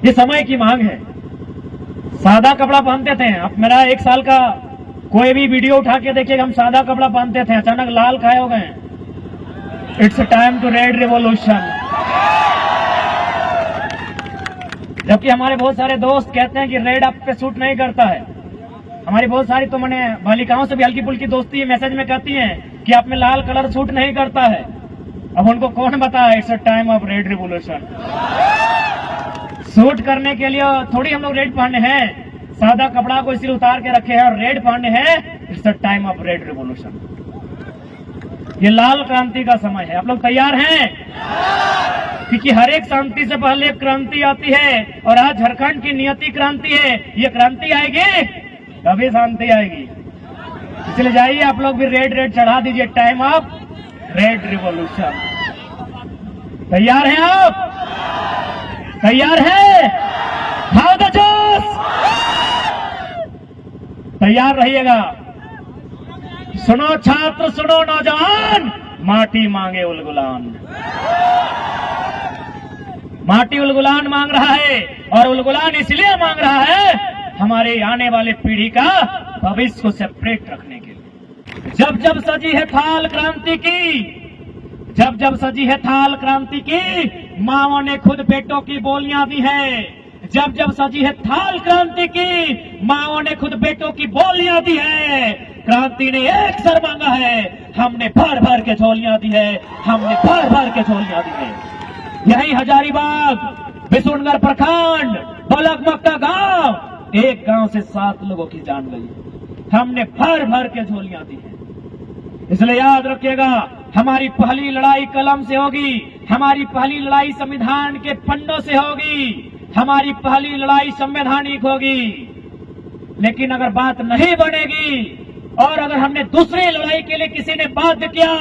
ये समय की मांग है। सादा कपड़ा पहनते थे, अब मेरा 1 साल का कोई भी वीडियो उठा के देखिएगा, हम सादा कपड़ा पहनते थे, अचानक लाल खाए हो गए। It's time to red revolution. जबकि हमारे बहुत सारे दोस्त कहते हैं कि रेड आप पे सूट नहीं करता है। हमारी बहुत सारी तो मैंने बालिकाओं से भी हल्की फुल्की दोस्ती मैसेज में कहती हैं कि आप में लाल कलर सूट नहीं करता है। अब उनको कौन बताया, it's a time of red revolution. Suit करने के लिए थोड़ी हम लोग रेड पहने हैं, सादा कपड़ा को इसलिए उतार के रखे हैं और रेड पहने हैं, it's the time of red revolution. ये लाल क्रांति का समय है। आप लोग तैयार हैं? क्योंकि हर एक शांति से पहले एक क्रांति आती है और आज झारखंड की नियति क्रांति है। ये क्रांति आएगी तभी शांति आएगी। इसलिए जाइए आप लोग भी रेड रेड चढ़ा दीजिए, टाइम ऑफ रेड रिवॉल्यूशन। तैयार हैं आप? तैयार है? हाउ द जोश, तैयार रहिएगा। सुनो छात्र, सुनो नौजवान, माटी मांगे उलगुलान। माटी उलगुलान मांग रहा है और उलगुलान इसलिए मांग रहा है हमारे आने वाले पीढ़ी का भविष्य को सेपरेट रखने के लिए। जब जब सजी है थाल क्रांति की, जब जब सजी है थाल क्रांति की, माओं ने खुद बेटों की बोलियां दी है। जब जब सजी है थाल क्रांति की, माओं ने खुद बेटों की बोलियां दी है। क्रांति ने एक सर मांगा है, हमने भर भर के झोलियां दी है, हमने भर भर के झोलियां दी है। यही हजारीबाग, बिशुनगढ़ प्रखंड, बलगमक्का गांव, एक गांव से 7 लोगों की जान गई। हमने भर भर के झोलियां दी है। इसलिए याद रखिएगा, हमारी पहली लड़ाई कलम से होगी, हमारी पहली लड़ाई संविधान के पन्नों से होगी, हमारी पहली लड़ाई संवैधानिक होगी। लेकिन अगर बात नहीं बनेगी और अगर हमने दूसरी लड़ाई के लिए किसी ने बाध्य किया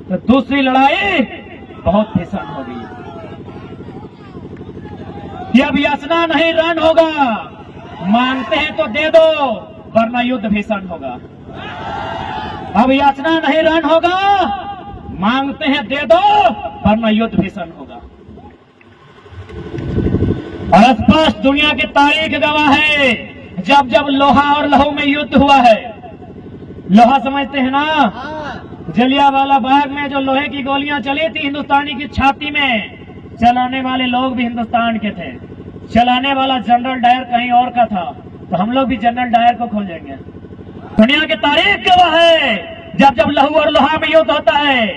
तो दूसरी लड़ाई बहुत भीषण होगी। ये अब याचना नहीं, रण होगा। मांगते हैं तो दे दो, वरना युद्ध भीषण होगा। अब याचना नहीं, रण होगा। मांगते हैं दे दो, वरना युद्ध भीषण होगा। और स्पष्ट दुनिया की तारीख गवाह है, जब जब लोहा और लहू में युद्ध हुआ है। लोहा समझते हैं ना? जलियांवाला बाग में जो लोहे की गोलियां चली थी हिंदुस्तानी की छाती में, चलाने वाले लोग भी हिंदुस्तान के थे। चलाने वाला जनरल डायर कहीं और का था, तो हम लोग भी जनरल डायर को खोजेंगे। दुनिया की तारीख गवाह है, जब जब लहू और लोहा में युद्ध होता है,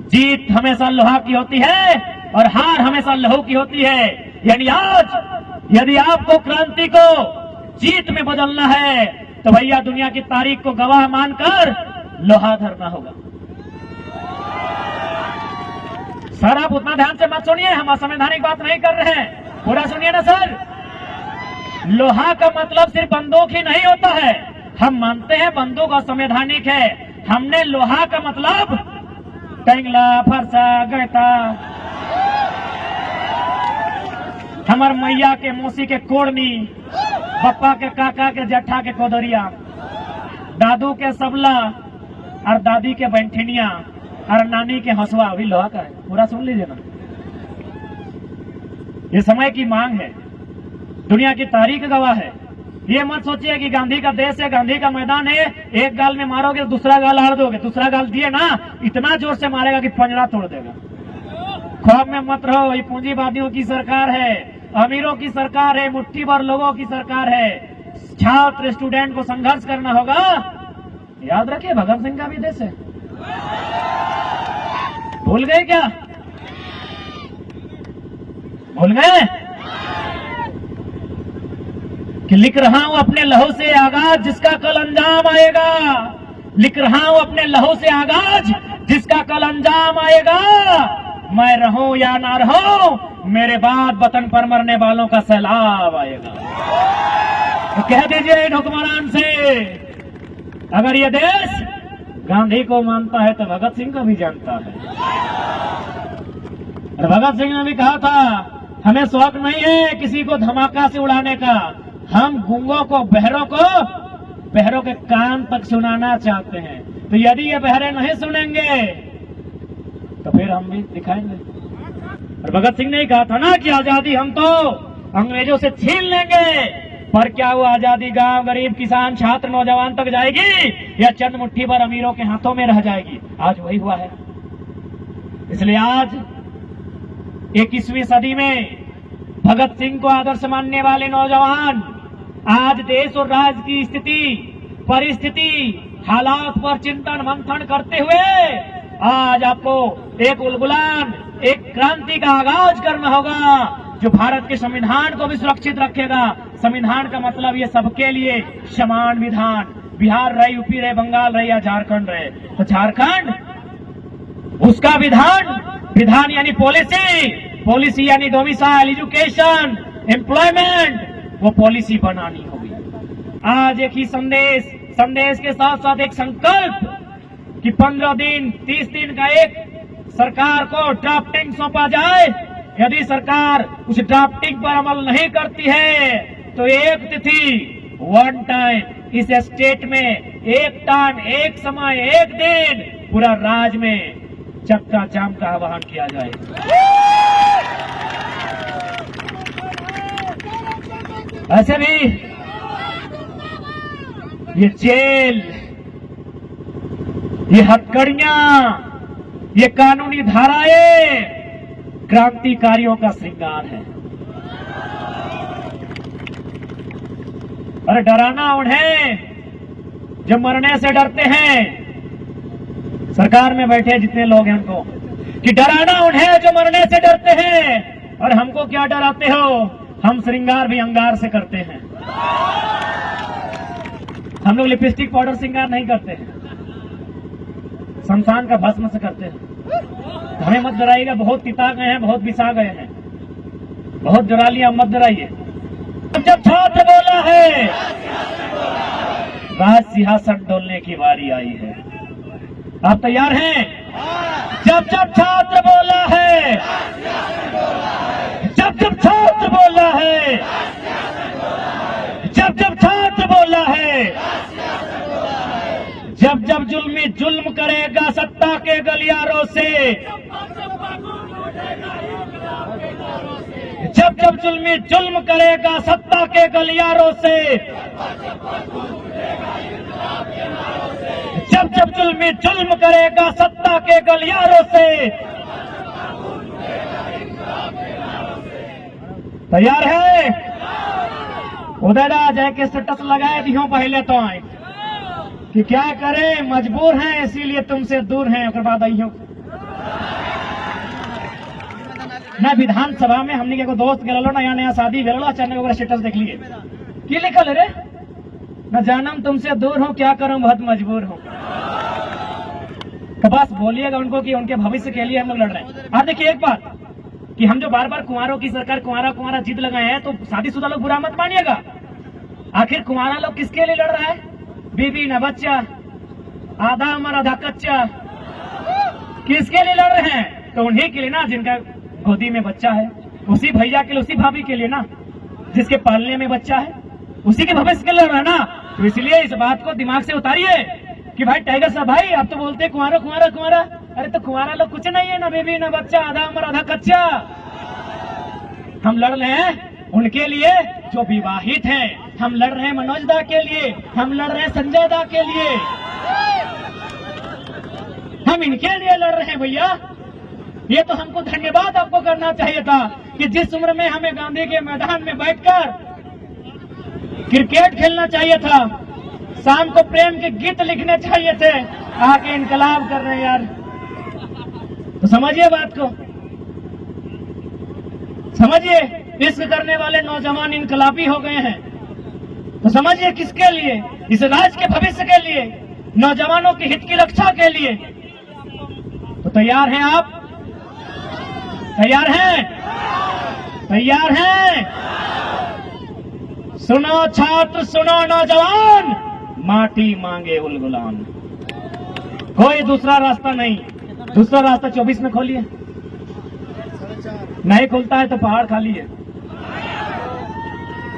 जीत हमेशा लोहा की होती है और हार हमेशा लहू की होती है। यानी आज यदि आपको क्रांति को जीत में बदलना है तो भैया दुनिया की तारीख को गवाह मानकर लोहा धरना होगा। सर आप उतना ध्यान से मत सुनिए, हम असंवैधानिक बात नहीं कर रहे हैं, पूरा सुनिए ना सर। लोहा का मतलब सिर्फ बंदूक ही नहीं होता है। हम मानते हैं बंदूक असंवैधानिक है। हमने लोहा का मतलब टेंगला, फरसा, गैता, हमार मैया के मौसी के कोड़नी, पप्पा के काका के जट्ठा के कोदरिया, दादू के सबला और दादी के बैंठनिया और नानी के हंसुआ भी लोहा का है। पूरा सुन लीजिए ना। ये समय की मांग है, दुनिया की तारीख गवाह है। ये मत सोचिए कि गांधी का देश है, गांधी का मैदान है, एक गाल में मारोगे तो दूसरा गाल आड़ दोगे। दूसरा गाल दिए ना, इतना जोर से मारेगा कि पंजरा तोड़ देगा। ख्वाब में मत रहो, ये पूंजीवादियों की सरकार है, अमीरों की सरकार है, मुट्ठी भर लोगों की सरकार है। छात्र स्टूडेंट को संघर्ष करना होगा। याद रखिए भगत सिंह का भी देश है। भूल गए क्या? भूल गए कि लिख रहा हूं अपने लहू से आगाज जिसका कल अंजाम आएगा। लिख रहा हूं अपने लहू से आगाज जिसका कल अंजाम आएगा। मैं रहूं या ना रहूं, मेरे बाद वतन पर मरने वालों का सैलाब आएगा। तो कह दीजिए इन हुक्मरान से, अगर ये देश गांधी को मानता है तो भगत सिंह को भी जानता है। और भगत सिंह ने भी कहा था, हमें शौक नहीं है किसी को धमाका से उड़ाने का, हम गूंगों को, बहरों के कान तक सुनाना चाहते हैं। तो यदि ये बहरे नहीं सुनेंगे तो फिर हम भी दिखाएंगे। और भगत सिंह ने कहा था ना कि आजादी हम तो अंग्रेजों से छीन लेंगे, पर क्या वो आजादी गांव गरीब किसान छात्र नौजवान तक जाएगी या चंद मुट्ठी भर अमीरों के हाथों में रह जाएगी? आज वही हुआ है। इसलिए आज 21वीं सदी में भगत सिंह को आदर्श मानने वाले नौजवान आज देश और राज्य की स्थिति, परिस्थिति, हालात पर चिंतन मंथन करते हुए आज आपको एक उलगुलान, एक क्रांति का आगाज करना होगा जो भारत के संविधान को भी सुरक्षित रखेगा। संविधान का मतलब ये सबके लिए समान विधान, बिहार रहे, यूपी रहे, बंगाल रहे या झारखंड रहे, तो झारखंड उसका विधान यानी पॉलिसी यानी डोमिसाइल, एजुकेशन, एम्प्लॉयमेंट, वो पॉलिसी बनानी होगी। आज एक ही संदेश के साथ साथ एक संकल्प कि 15 दिन 30 दिन का एक सरकार को ड्राफ्टिंग सौंपा जाए। यदि सरकार उस ड्राफ्टिंग पर अमल नहीं करती है तो एक तिथि, वन टाइम इस स्टेट में एक टाइम, एक समय, एक दिन पूरा राज्य में चक्का जाम का आह्वान किया जाए। ऐसे भी ये जेल, ये हथकड़ियां, ये कानूनी धाराएं क्रांतिकारियों का श्रृंगार है। और डराना उन्हें जो मरने से डरते हैं, सरकार में बैठे जितने लोग हैं उनको, कि डराना उन्हें जो मरने से डरते हैं। और हमको क्या डराते हो? हम श्रृंगार भी अंगार से करते हैं। हम लोग लिपस्टिक पाउडर श्रृंगार नहीं करते हैं, शमशान का भस्म से करते हैं। हमें मत डराइएगा, बहुत पिता गए हैं, बहुत बिसा गए हैं, बहुत डरा लिया, मत डराइए। जब छात्र बोला है राज सिंहासन डोलने की बारी आई है। आप तैयार हैं? जब छात्र बोला है, जब छात्र बोला है, जब छात्र बोला है, जब जुल्मी जुल्म करेगा सत्ता के गलियारों से, जब जुल्मी जुल्म करेगा सत्ता के गलियारों से, जब जुल्मी जुल्म करेगा सत्ता के गलियारों से। तैयार है? उदयरा जय के स्टेटस लगाए दियो पहले तो आए कि क्या करें, मजबूर हैं इसीलिए तुमसे दूर हैं। उसके बाद आइयो मैं विधानसभा में हमने के दोस्त गलो ना, नया शादी गलो, अचानक वगैरह स्टेटस देख लिए की लिखल है रे, न जानम तुमसे दूर हूं, क्या करूं बहुत मजबूर हूं। तो बस बोलिएगा उनको कि उनके भविष्य के लिए हम लोग लड़ रहे हैं। आप देखिए एक बात कि हम जो बार बार कुंवारों की सरकार कुंवारा जिद लगाए हैं, तो शादीशुदा लोग बुरा मत मानिएगा। आखिर कुंवारा लोग किसके लिए लड़ रहा है? बीबी न बच्चा, आधा उम्र आधा कच्चा, किसके लिए लड़ रहे हैं? तो उन्हीं के लिए ना जिनका गोदी में बच्चा है, उसी भैया के लिए, उसी भाभी के लिए ना जिसके पालने में बच्चा है, उसी के भविष्य के लिए लड़ रहा है ना। तो इसलिए इस बात को दिमाग से उतारिए कि भाई टाइगर साहब भाई आप तो बोलते हैं कुंवारा कुंवारा कुंवारा, अरे तो कुंवारा लोग कुछ नहीं है, ना बेबी ना बच्चा, आधा उम्र आधा कच्चा। हम लड़ रहे हैं उनके लिए जो विवाहित हैं, हम लड़ रहे हैं मनोज दा के लिए, हम लड़ रहे हैं संजय दा के लिए, हम इनके लिए लड़ रहे हैं भैया। ये तो हमको धन्यवाद आपको करना चाहिए था कि जिस उम्र में हमें गांधी के मैदान में बैठकर क्रिकेट खेलना चाहिए था, शाम को प्रेम के गीत लिखने चाहिए थे, आके इनकलाब कर रहे हैं यार। तो समझिए बात को, समझिए इश्क करने वाले नौजवान इनकलाबी हो गए हैं। तो समझिए किसके लिए? इस राज्य के भविष्य के लिए, नौजवानों के हित की रक्षा के लिए। तो तैयार हैं आप? तैयार हैं? तैयार हैं? सुनो छात्र, सुनो नौजवान, माटी मांगे उलगुलान, कोई दूसरा रास्ता नहीं। दूसरा रास्ता 24 में खोलिए, नहीं खुलता है तो पहाड़ खाली है।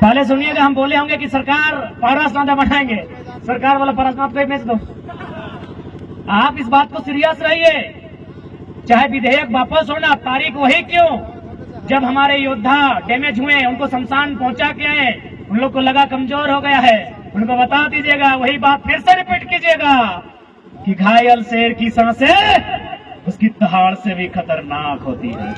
पहले सुनिएगा, हम बोले होंगे कि सरकार पारसनाथ बनाएंगे, सरकार वाला पारसनाथ को बेच दो। आप इस बात को सीरियस रहिए, चाहे विधेयक वापस होना, तारीख वही क्यों, जब हमारे योद्धा डैमेज हुए, उनको शमशान पहुंचा के आए, उन लोग को लगा कमजोर हो गया है, उनको बता दीजिएगा, वही बात फिर से रिपीट कीजिएगा कि घायल शेर की सांसें उसकी दहाड़ से भी खतरनाक होती है।